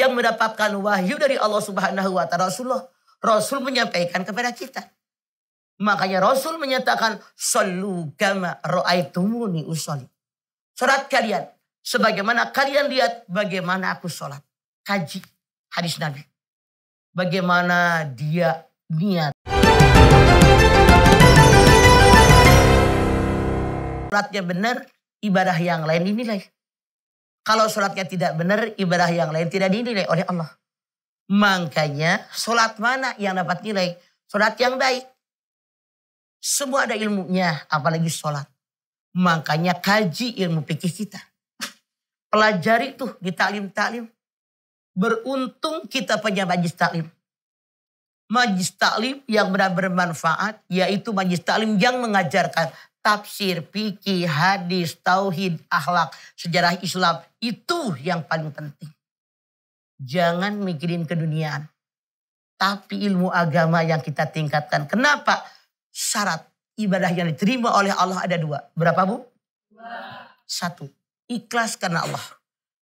yang mendapatkan wahyu dari Allah Subhanahu wa taala Rasul menyampaikan kepada kita. Makanya Rasul menyatakan sallu kama ra'aitumuni usolli. Salat kalian sebagaimana kalian lihat bagaimana aku salat. Kaji hadis Nabi. Bagaimana dia niat. Salatnya benar, ibadah yang lain dinilai. Kalau salatnya tidak benar, ibadah yang lain tidak dinilai oleh Allah. Makanya salat mana yang dapat nilai? Salat yang baik. Semua ada ilmunya, apalagi salat. Makanya kaji ilmu fikih kita. Pelajari tuh di taklim-taklim. Beruntung kita punya majlis taklim. Majlis taklim yang benar-benar bermanfaat, yaitu majlis taklim yang mengajarkan tafsir, fikih, hadis, tauhid, akhlak, sejarah Islam. Itu yang paling penting. Jangan mikirin keduniaan. Tapi ilmu agama yang kita tingkatkan. Kenapa? Syarat ibadah yang diterima oleh Allah ada 2. Berapa, Bu? 1. Ikhlas karena Allah.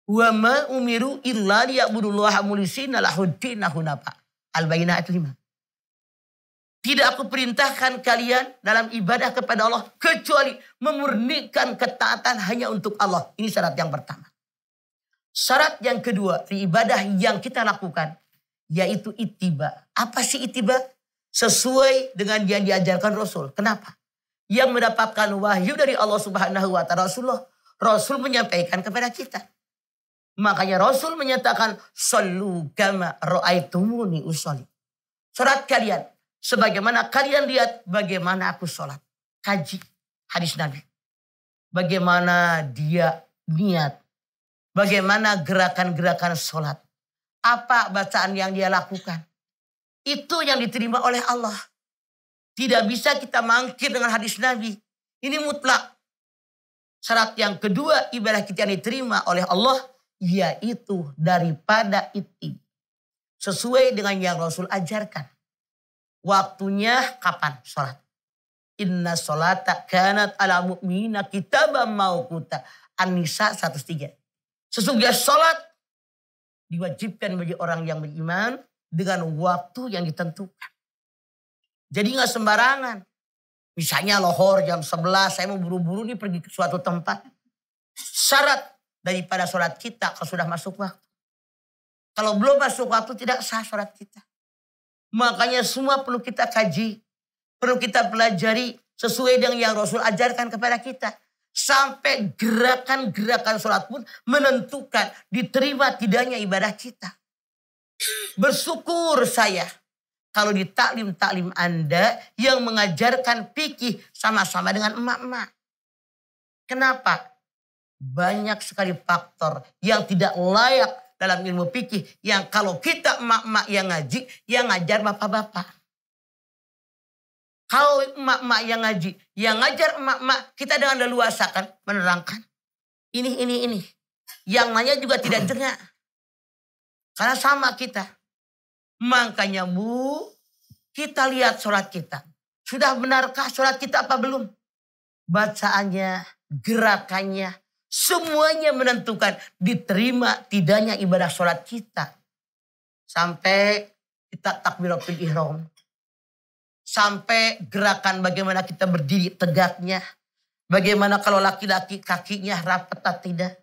Wa ma umiru illa liya'budullaha mukhlisina lahuddin hunafa. Al-Bayyinah ayat 5. Tidak aku perintahkan kalian dalam ibadah kepada Allah kecuali memurnikan ketaatan hanya untuk Allah. Ini syarat yang pertama. Syarat yang kedua di ibadah yang kita lakukan yaitu ittiba. Apa sih ittiba? Sesuai dengan yang diajarkan Rasul. Kenapa? Yang mendapatkan wahyu dari Allah Subhanahu wa taala Rasul menyampaikan kepada kita. Makanya Rasul menyatakan sallu kama ra'aitumuni usolli. Salat kalian sebagaimana kalian lihat bagaimana aku salat. Kaji hadis Nabi. Bagaimana dia niat. Bagaimana gerakan-gerakan salat. Apa bacaan yang dia lakukan. Itu yang diterima oleh Allah. Tidak bisa kita mangkir dengan hadis Nabi. Ini mutlak. Syarat yang kedua ibadah kita yang diterima oleh Allah. Yaitu daripada ittiba. Sesuai dengan yang Rasul ajarkan. Waktunya kapan sholat? Inna sholata kanat ala mu'mina kitaban mawquta. An-Nisa 103. Sesungguhnya sholat diwajibkan bagi orang yang beriman. Dengan waktu yang ditentukan. Jadi gak sembarangan. Misalnya lohor jam 11. Saya mau buru-buru nih pergi ke suatu tempat. Syarat daripada sholat kita kalau sudah masuk waktu. Kalau belum masuk waktu tidak sah sholat kita. Makanya semua perlu kita kaji. Perlu kita pelajari sesuai dengan yang Rasul ajarkan kepada kita. Sampai gerakan-gerakan sholat pun menentukan diterima tidaknya ibadah kita. Bersyukur saya kalau di taklim-taklim Anda yang mengajarkan fikih sama-sama dengan emak-emak. Kenapa? Banyak sekali faktor yang tidak layak dalam ilmu fikih yang kalau kita emak-emak yang ngaji, yang ngajar bapak-bapak. Kalau emak-emak yang ngaji, yang ngajar emak-emak, kita dengan leluasa kan menerangkan. Ini. Yang nanya juga tidak jengak. Karena sama kita. Makanya Bu, kita lihat sholat kita. Sudah benarkah sholat kita apa belum? Bacaannya, gerakannya, semuanya menentukan diterima tidaknya ibadah sholat kita. Sampai kita takbiratul ihram. Sampai gerakan bagaimana kita berdiri tegaknya. Bagaimana kalau laki-laki kakinya rapat atau tidak.